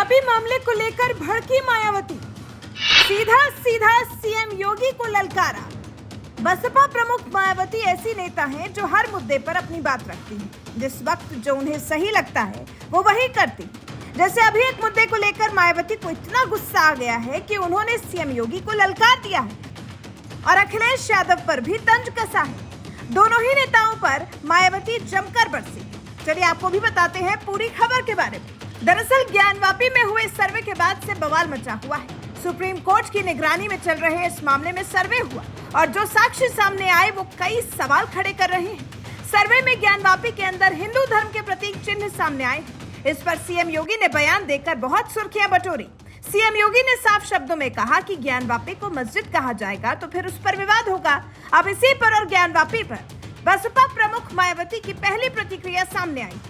वापी मामले को लेकर भड़की मायावती, सीधा सीधा सीएम योगी को ललकारा। बसपा प्रमुख मायावती ऐसी नेता हैं जो हर मुद्दे पर अपनी बात रखती हैं, जिस वक्त जो उन्हें सही लगता है वो वही करती। जैसे अभी एक मुद्दे को लेकर मायावती को इतना गुस्सा आ गया है कि उन्होंने सीएम योगी को ललकार दिया है और अखिलेश यादव पर भी तंज कसा है। दोनों ही नेताओं पर मायावती जमकर बरसी। चलिए आपको भी बताते हैं पूरी खबर के बारे में। दरअसल ज्ञानवापी में हुए सर्वे के बाद से बवाल मचा हुआ है। सुप्रीम कोर्ट की निगरानी में चल रहे इस मामले में सर्वे हुआ और जो साक्ष्य सामने आए वो कई सवाल खड़े कर रहे हैं। सर्वे में ज्ञानवापी के अंदर हिंदू धर्म के प्रतीक चिन्ह सामने आए। इस पर सीएम योगी ने बयान देकर बहुत सुर्खियां बटोरी। सीएम योगी ने साफ शब्दों में कहा कि ज्ञानवापी को मस्जिद कहा जाएगा तो फिर उस पर विवाद होगा। अब इसी पर और ज्ञानवापी पर बसपा प्रमुख मायावती की पहली प्रतिक्रिया सामने आई।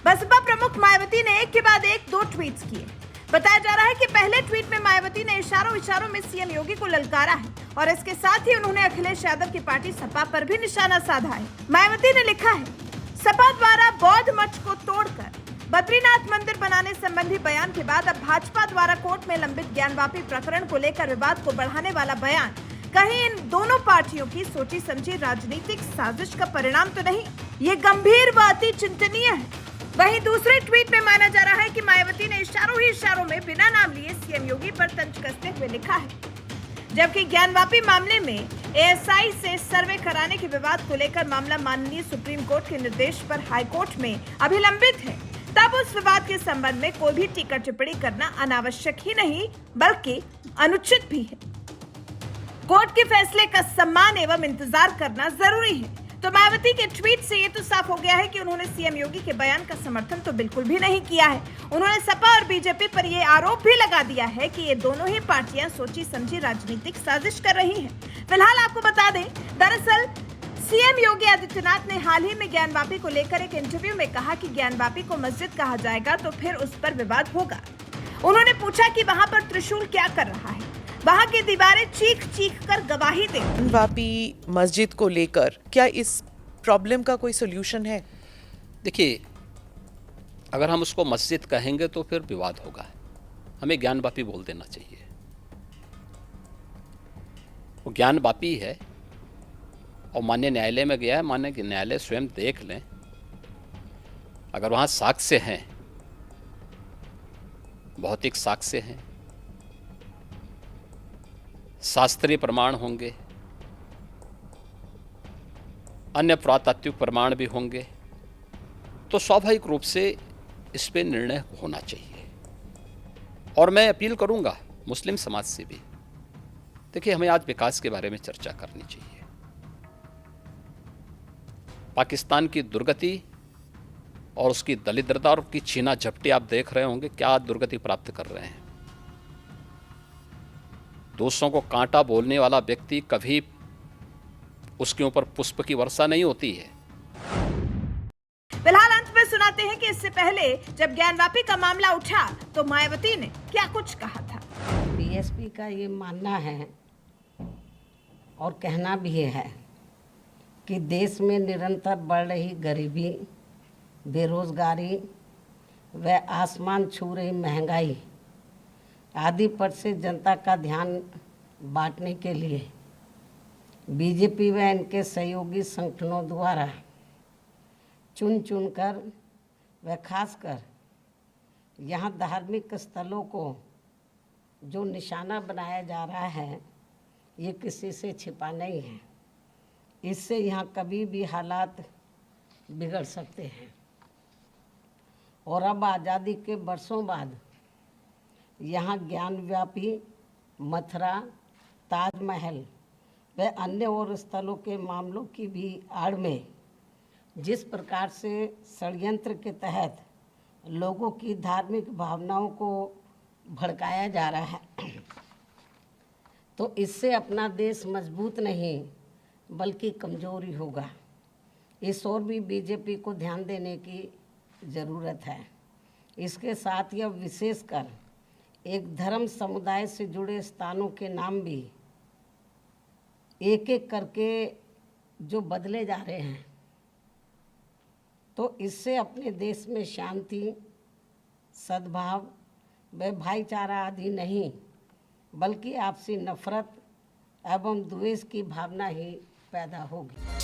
बसपा प्रमुख मायावती ने एक के बाद एक 2 ट्वीट्स किए। बताया जा रहा है कि पहले ट्वीट में मायावती ने इशारों में सीएम योगी को ललकारा है और इसके साथ ही उन्होंने अखिलेश यादव की पार्टी सपा पर भी निशाना साधा है। मायावती ने लिखा है, सपा द्वारा बौद्ध मठ को तोड़कर बद्रीनाथ मंदिर बनाने संबंधी बयान के बाद अब भाजपा द्वारा कोर्ट में लंबित ज्ञानवापी प्रकरण को लेकर विवाद को बढ़ाने वाला बयान कहीं इन दोनों पार्टियों की सोची समझी राजनीतिक साजिश का परिणाम तो नहीं। ये गंभीर व अति चिंतनीय है। वहीं दूसरे ट्वीट में माना जा रहा है कि मायावती ने इशारों में बिना नाम लिए सीएम योगी पर तंज कसते हुए लिखा है। जबकि ज्ञानवापी मामले में एएसआई से सर्वे कराने के विवाद को लेकर मामला माननीय सुप्रीम कोर्ट के निर्देश पर हाईकोर्ट में अभी लंबित है, तब उस विवाद के संबंध में कोई भी टीका टिप्पणी करना अनावश्यक ही नहीं बल्कि अनुचित भी है। कोर्ट के फैसले का सम्मान एवं इंतजार करना जरूरी है। तो मायावती के ट्वीट से ये तो साफ हो गया है कि उन्होंने सीएम योगी के बयान का समर्थन तो बिल्कुल भी नहीं किया है। उन्होंने सपा और बीजेपी पर ये आरोप भी लगा दिया है कि ये दोनों ही पार्टियां सोची समझी राजनीतिक साजिश कर रही हैं। फिलहाल आपको बता दें, दरअसल सीएम योगी आदित्यनाथ ने हाल ही में ज्ञानवापी को लेकर एक इंटरव्यू में कहा कि ज्ञानवापी को मस्जिद कहा जाएगा तो फिर उस पर विवाद होगा। उन्होंने पूछा कि वहां पर त्रिशूल क्या कर रहा है, वहां की दीवारें चीख चीख कर गवाही दे। ज्ञानवापी मस्जिद को लेकर क्या इस प्रॉब्लम का कोई सोल्यूशन है? देखिए, अगर हम उसको मस्जिद कहेंगे तो फिर विवाद होगा। हमें ज्ञानवापी बोल देना चाहिए। वो ज्ञानवापी है और माननीय न्यायालय में गया है। माननीय न्यायालय स्वयं देख लें, अगर वहाँ साक्ष्य हैं, भौतिक साक्ष्य हैं, शास्त्रीय प्रमाण होंगे, अन्य पुरातात्विक प्रमाण भी होंगे, तो स्वाभाविक रूप से इस पे निर्णय होना चाहिए। और मैं अपील करूंगा मुस्लिम समाज से भी, देखिए हमें आज विकास के बारे में चर्चा करनी चाहिए। पाकिस्तान की दुर्गति और उसकी दलिद्रता और उसकी छीना झपटी आप देख रहे होंगे, क्या दुर्गति प्राप्त कर रहे हैं। दूसरों को कांटा बोलने वाला व्यक्ति कभी उसके ऊपर पुष्प की वर्षा नहीं होती है। फिलहाल अंत में सुनाते हैं कि इससे पहले जब ज्ञानवापी का मामला उठा तो मायावती ने क्या कुछ कहा था। बीएसपी का ये मानना है और कहना भी है कि देश में निरंतर बढ़ रही गरीबी, बेरोजगारी व आसमान छू रही महंगाई आदि पर से जनता का ध्यान बांटने के लिए बीजेपी व इनके सहयोगी संगठनों द्वारा चुन कर व खासकर यहाँ धार्मिक स्थलों को जो निशाना बनाया जा रहा है, ये किसी से छिपा नहीं है। इससे यहाँ कभी भी हालात बिगड़ सकते हैं। और अब आज़ादी के वर्षों बाद यहाँ ज्ञानवापी, मथुरा, ताजमहल व अन्य और स्थलों के मामलों की भी आड़ में जिस प्रकार से षड्यंत्र के तहत लोगों की धार्मिक भावनाओं को भड़काया जा रहा है, तो इससे अपना देश मजबूत नहीं बल्कि कमजोर ही होगा। इस ओर भी बीजेपी को ध्यान देने की ज़रूरत है। इसके साथ यह विशेषकर एक धर्म समुदाय से जुड़े स्थानों के नाम भी एक एक करके जो बदले जा रहे हैं, तो इससे अपने देश में शांति, सद्भाव वे भाईचारा आदि नहीं, बल्कि आपसी नफरत एवं द्वेष की भावना ही पैदा होगी।